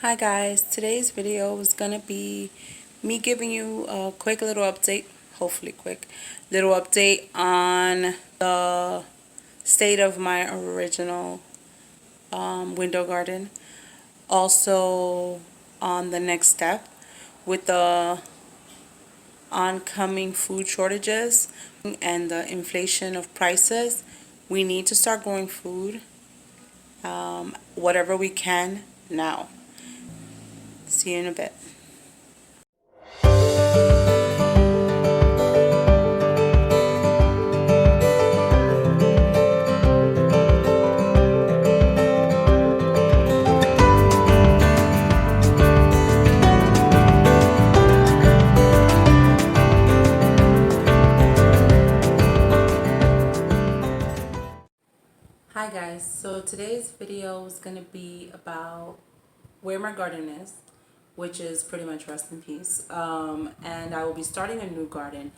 Hi guys, today's video is gonna be me giving you a quick little update, hopefully quick little update on the state of my original window garden. Also on the next step with the oncoming food shortages and the inflation of prices. We need to start growing food, whatever we can now. See you in a bit. Hi guys, so today's video is going to be about where my garden is, which is pretty much rest in peace, and I will be starting a new garden.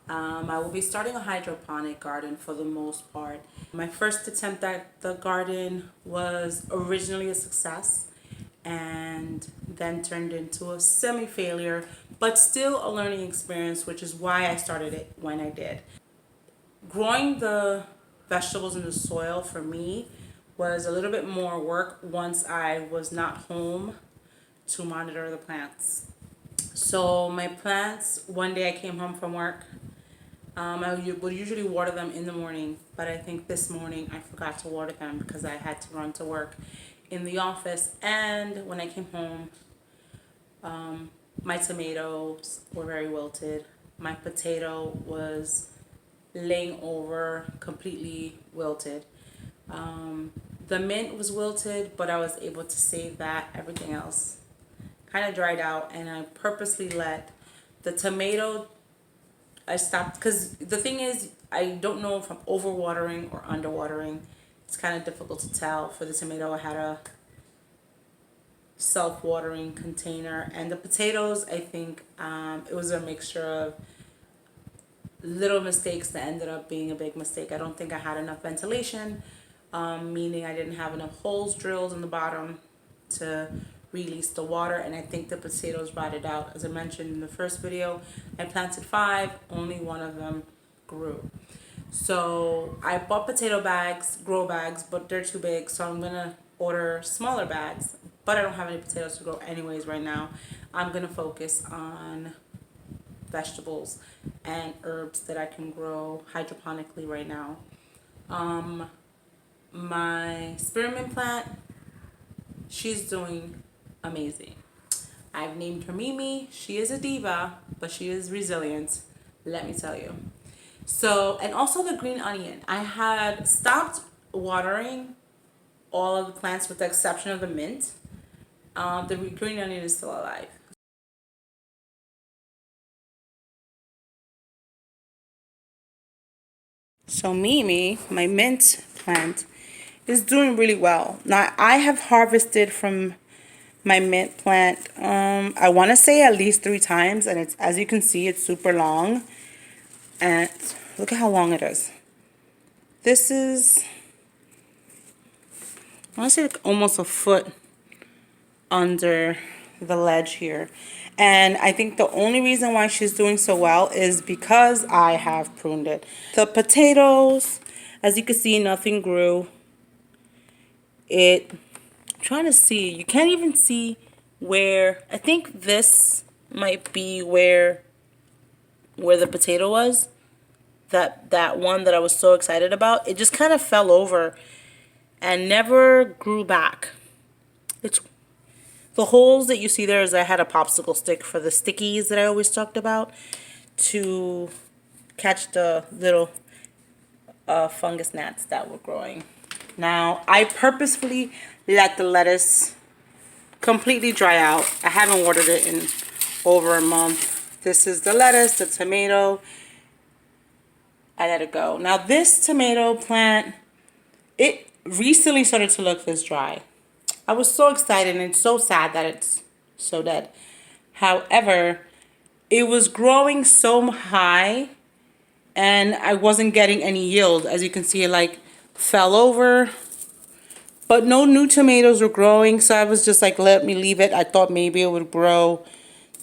I will be starting a hydroponic garden for the most part. My first attempt at the garden was originally a success and then turned into a semi-failure, but still a learning experience, which is why I started it when I did. Growing the vegetables in the soil for me was a little bit more work once I was not home to monitor the plants. So my plants, one day I came home from work. I would usually water them in the morning, but I think this morning I forgot to water them because I had to run to work in the office. And when I came home, my tomatoes were very wilted. My potato was laying over, completely wilted. The mint was wilted, but I was able to save that. Everything else kind of dried out, and I purposely let the tomato, I stopped, because the thing is, I don't know if I'm overwatering or underwatering. It's kind of difficult to tell. For the tomato, I had a self-watering container, and the potatoes, I think it was a mixture of little mistakes that ended up being a big mistake. I don't think I had enough ventilation, meaning I didn't have enough holes drilled in the bottom to release the water, and I think the potatoes rotted out. As I mentioned in the first video, I planted 5, only one of them grew. So I bought potato bags, grow bags, but they're too big, so I'm gonna order smaller bags, but I don't have any potatoes to grow anyways right now. I'm gonna focus on vegetables and herbs that I can grow hydroponically right now. My spearmint plant, she's doing amazing. I've named her Mimi. She is a diva, but she is resilient, let me tell you. So, and also the green onion. I had stopped watering all of the plants with the exception of the mint. The green onion is still alive. So Mimi, my mint plant, is doing really well. Now I have harvested from my mint plant, I want to say at least 3 times, and it's, as you can see, it's super long. And look at how long it is. This is, I want to say like almost a foot under the ledge here. And I think the only reason why she's doing so well is because I have pruned it. The potatoes, as you can see, nothing grew. I'm trying to see, you can't even see where, I think this might be where the potato was. That one that I was so excited about, it just kind of fell over and never grew back. It's the holes that you see there is I had a popsicle stick for the stickies that I always talked about to catch the little fungus gnats that were growing. Now, I purposefully let the lettuce completely dry out. I haven't watered it in over a month. This is the lettuce, the tomato. I let it go. Now, this tomato plant, it recently started to look this dry. I was so excited, and it's so sad that it's so dead. However, it was growing so high and I wasn't getting any yield. As you can see, it like fell over But no new tomatoes were growing, so I was just like, let me leave it. I thought maybe it would grow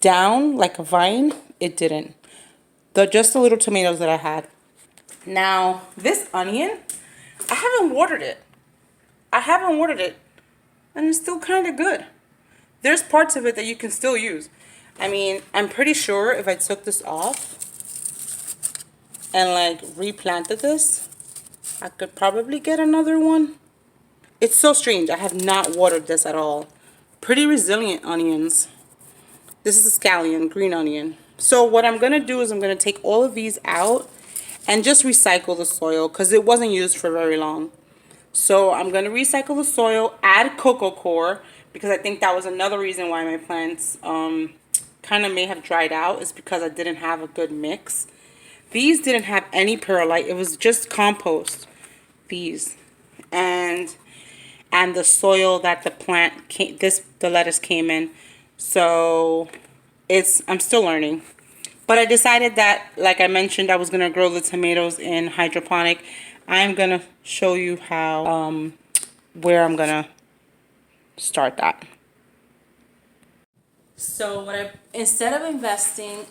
down like a vine. It didn't. Just the little tomatoes that I had. Now, this onion, I haven't watered it. I haven't watered it. And it's still kind of good. There's parts of it that you can still use. I mean, I'm pretty sure if I took this off and like replanted this, I could probably get another one. It's so strange. I have not watered this at all. Pretty resilient onions. This is a scallion, green onion. So what I'm going to do is I'm going to take all of these out and just recycle the soil because it wasn't used for very long. So I'm going to recycle the soil, add cocoa coir, because I think that was another reason why my plants kind of may have dried out, is because I didn't have a good mix. These didn't have any perlite. It was just compost. These. And the soil that the plant came, the lettuce came in. So I'm still learning. But I decided that, like I mentioned, I was going to grow the tomatoes in hydroponic. I'm going to show you how, where I'm going to start that. So instead of investing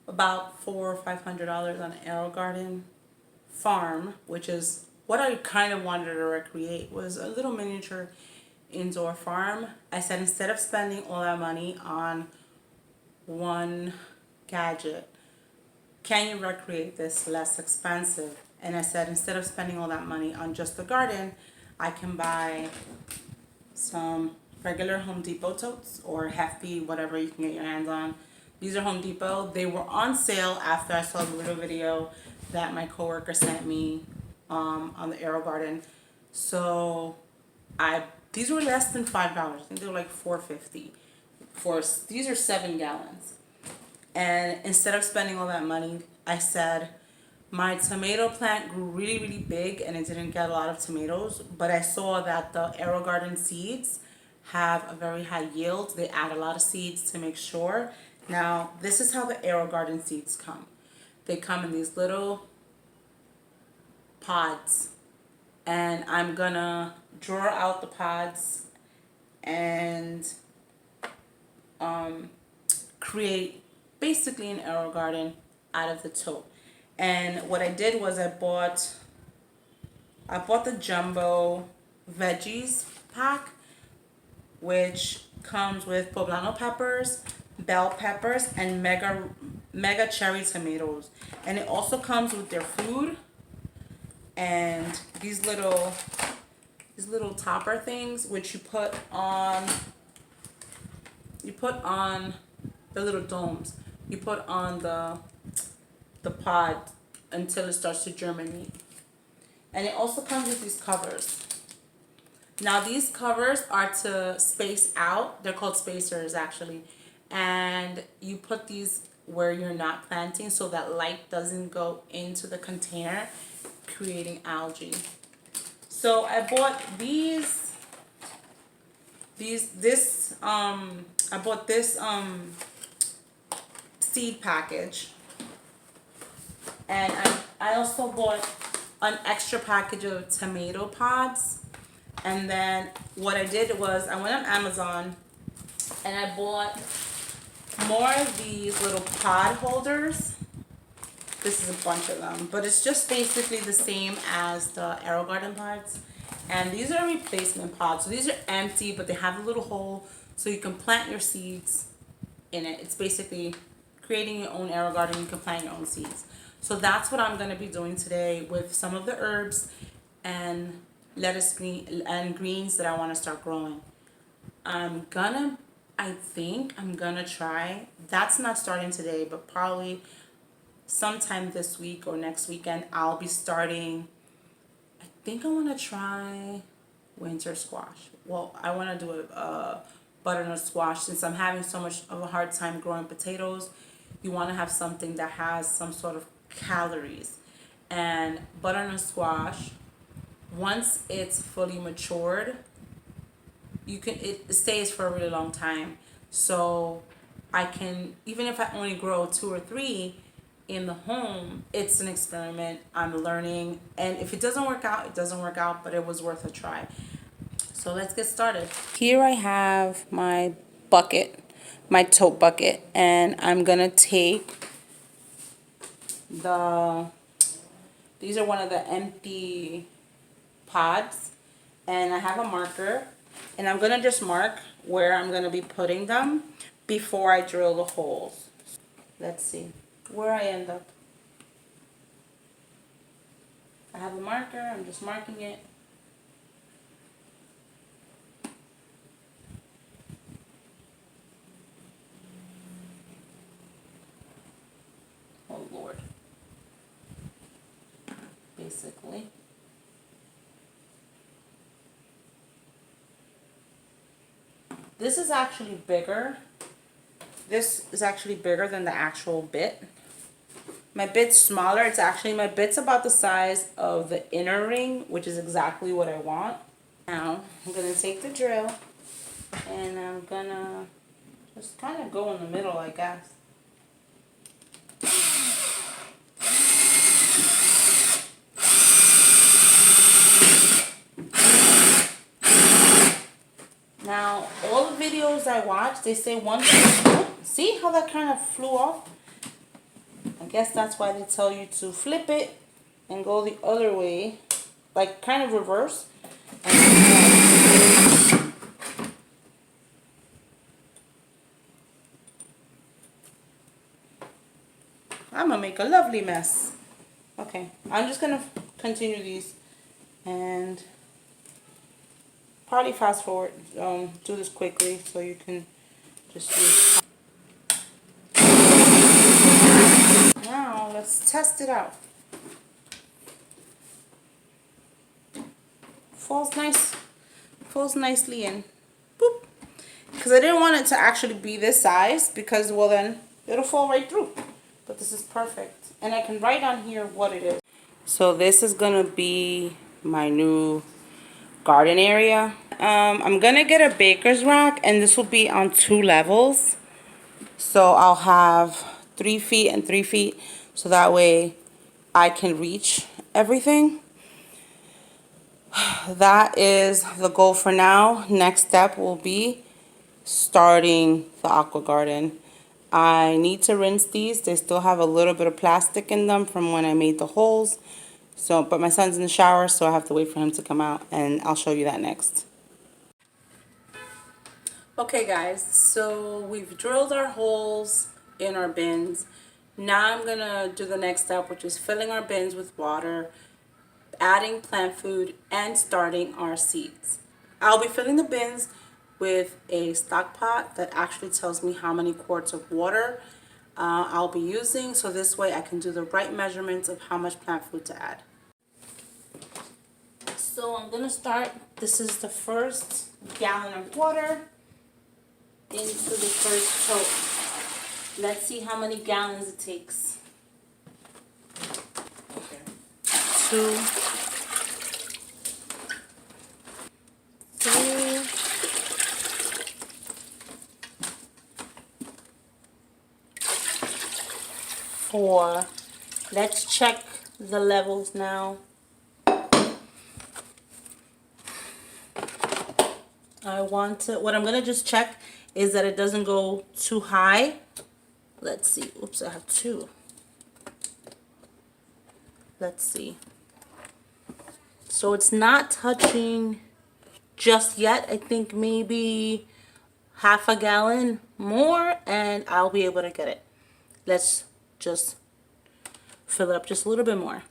about $400 or $500 on an AeroGarden farm, which is what I kind of wanted to recreate, was a little miniature indoor farm. I said, instead of spending all that money on one gadget, can you recreate this less expensive? And I said, instead of spending all that money on just the garden, I can buy some regular Home Depot totes or hefty, whatever you can get your hands on. These are Home Depot. They were on sale after I saw the little video that my coworker sent me on the AeroGarden. So these were less than $5. I think they were like $4.50. These are 7 gallons. And instead of spending all that money, I said, my tomato plant grew really, really big and it didn't get a lot of tomatoes. But I saw that the AeroGarden seeds have a very high yield. They add a lot of seeds to make sure. Now, this is how the AeroGarden seeds come. They come in these little pods. And I'm gonna draw out the pods and create basically an AeroGarden out of the tote. And what I did was I bought the jumbo veggies pack, which comes with poblano peppers, bell peppers, and mega cherry tomatoes. And it also comes with their food and these little topper things, which you put on the little domes. You put on the pod until it starts to germinate. And it also comes with these covers. Now these covers are to space out. They're called spacers actually. And you put these where you're not planting so that light doesn't go into the container, creating algae. So I bought I bought this seed package. And I also bought an extra package of tomato pods. And then what I did was I went on Amazon and I bought more of these little pod holders. This is a bunch of them, but it's just basically the same as the AeroGarden pods. And these are replacement pods. So these are empty, but they have a little hole so you can plant your seeds in it. It's basically creating your own AeroGarden. You can plant your own seeds. So that's what I'm going to be doing today with some of the herbs and lettuce and greens that I want to start growing. I think I'm going to try, that's not starting today, but probably sometime this week or next weekend, I'll be starting, I think I want to try winter squash. Well, I want to do a butternut squash since I'm having so much of a hard time growing potatoes. You want to have something that has some sort of calories. And butternut squash, once it's fully matured, it stays for a really long time. So I can, even if I only grow 2 or 3, in the home, it's an experiment. I'm learning, and if it doesn't work out, it doesn't work out, but it was worth a try. So let's get started. Here I have my bucket, my tote bucket, and I'm gonna take these are one of the empty pods, and I have a marker, and I'm gonna just mark where I'm gonna be putting them before I drill the holes. Let's see where I end up. I have a marker, I'm just marking it. Oh Lord. Basically. This is actually bigger. This is actually bigger than the actual bit. My bit's smaller. It's actually, my bit's about the size of the inner ring, which is exactly what I want. Now, I'm going to take the drill and I'm going to just kind of go in the middle, I guess. Now, all the videos I watch, they say one thing. See how that kind of flew off? I guess that's why they tell you to flip it and go the other way, like kind of reverse. I'm gonna make a lovely mess. Okay, I'm just gonna continue these and probably fast forward, do this quickly so you can just see. Now let's test it out. Falls nicely in. Boop. Because I didn't want it to actually be this size, because well then it'll fall right through. But this is perfect. And I can write on here what it is. So this is gonna be my new garden area. I'm gonna get a baker's rack, and this will be on 2 levels. So I'll have 3 feet and 3 feet, so that way I can reach everything. That is the goal for now. Next step will be starting the aqua garden. I need to rinse these. They still have a little bit of plastic in them from when I made the holes. So, but my son's in the shower, so I have to wait for him to come out, and I'll show you that next. Okay guys, so we've drilled our holes in our bins. Now I'm gonna do the next step, which is filling our bins with water, adding plant food, and starting our seeds. I'll be filling the bins with a stock pot that actually tells me how many quarts of water I'll be using, so this way I can do the right measurements of how much plant food to add. So I'm gonna start, this is the first gallon of water into the first tote. Let's see how many gallons it takes. 2, 3, 4. Let's check the levels now. What I'm gonna just check is that it doesn't go too high. Let's see. Oops, I have 2. Let's see. So it's not touching just yet. I think maybe half a gallon more and I'll be able to get it. Let's just fill it up just a little bit more.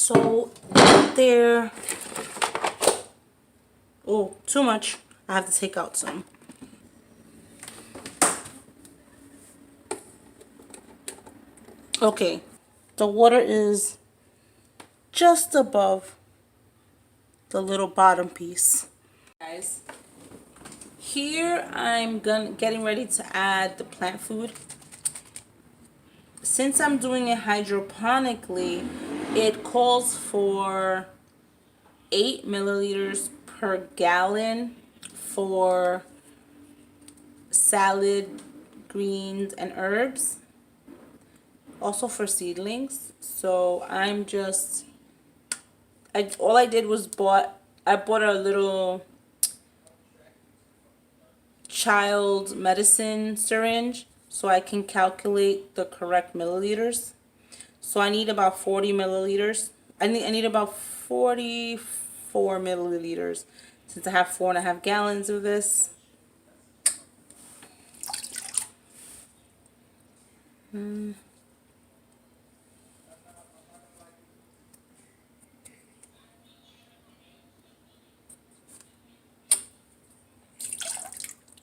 So there. Oh, too much. I have to take out some. Okay, the water is just above the little bottom piece. Guys, here I'm getting ready to add the plant food. Since I'm doing it hydroponically, it calls for 8 milliliters per gallon for salad, greens, and herbs. Also for seedlings. So I'm just, all I did was I bought a little child medicine syringe so I can calculate the correct milliliters. So I need about 40 milliliters. I need about 44 milliliters since I have 4.5 gallons of this.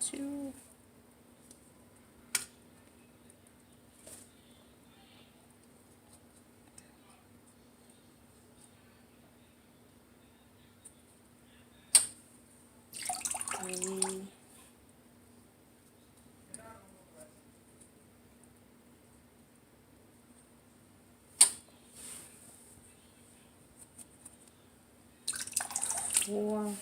Two. Three. Four.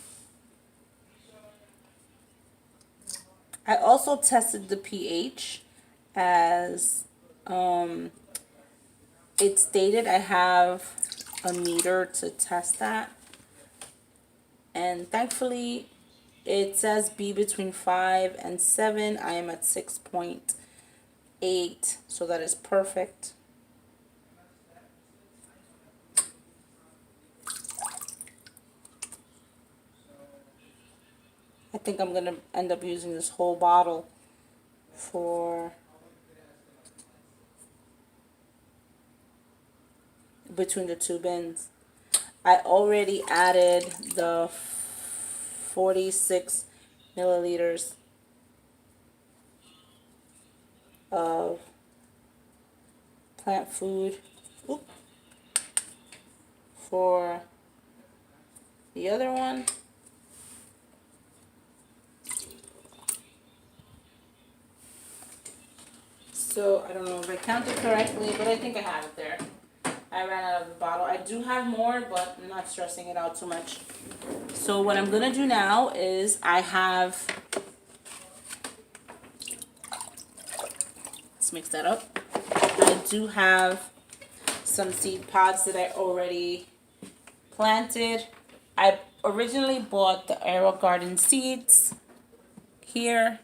I also tested the pH as it stated. I have a meter to test that, and thankfully it says be between 5 and 7. I am at 6.8, so that is perfect. I think I'm gonna end up using this whole bottle for between the two bins. I already added the 46 milliliters of plant food for the other one. So I don't know if I counted correctly, but I think I have it there. I ran out of the bottle. I do have more, but I'm not stressing it out too much. So what I'm gonna do now is let's mix that up. I do have some seed pods that I already planted. I originally bought the Aero Garden seeds here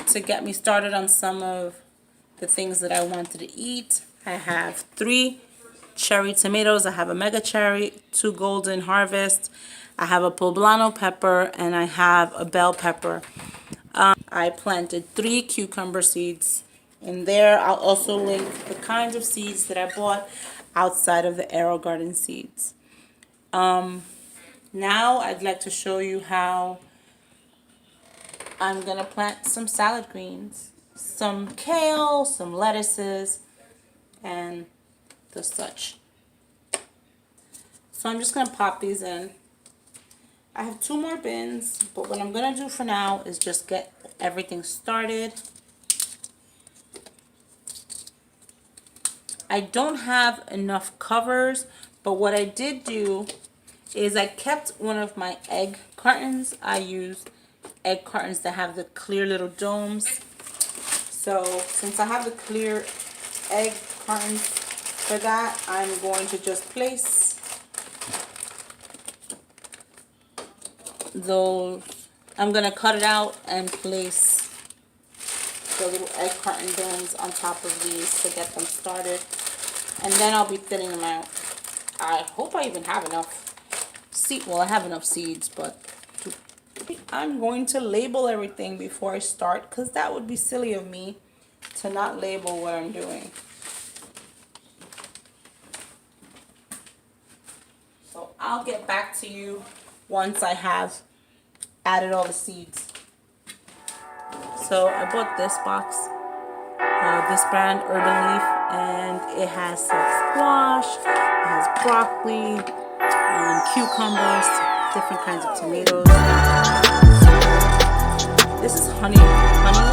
to get me started on some of the things that I wanted to eat. I have 3 cherry tomatoes. I have a mega cherry, 2 golden harvest. I have a poblano pepper, and I have a bell pepper. I planted 3 cucumber seeds in there. I'll also link the kinds of seeds that I bought outside of the Aero Garden seeds. Now I'd like to show you how I'm gonna plant some salad greens, some kale, some lettuces, and the such. So I'm just gonna pop these in. I have 2 more bins, but what I'm gonna do for now is just get everything started. I don't have enough covers, but what I did do is I kept one of my egg cartons. I use egg cartons that have the clear little domes. So since I have the clear egg cartons for that, I'm going to just place those. I'm going to cut it out and place the little egg carton domes on top of these to get them started. And then I'll be thinning them out. I hope I even have enough seed. Well, I have enough seeds, but I'm going to label everything before I start, because that would be silly of me to not label what I'm doing. I'll get back to you once I have added all the seeds. So I bought this box, this brand, Urban Leaf, and it has some squash, it has broccoli, cucumbers, different kinds of tomatoes. This is honey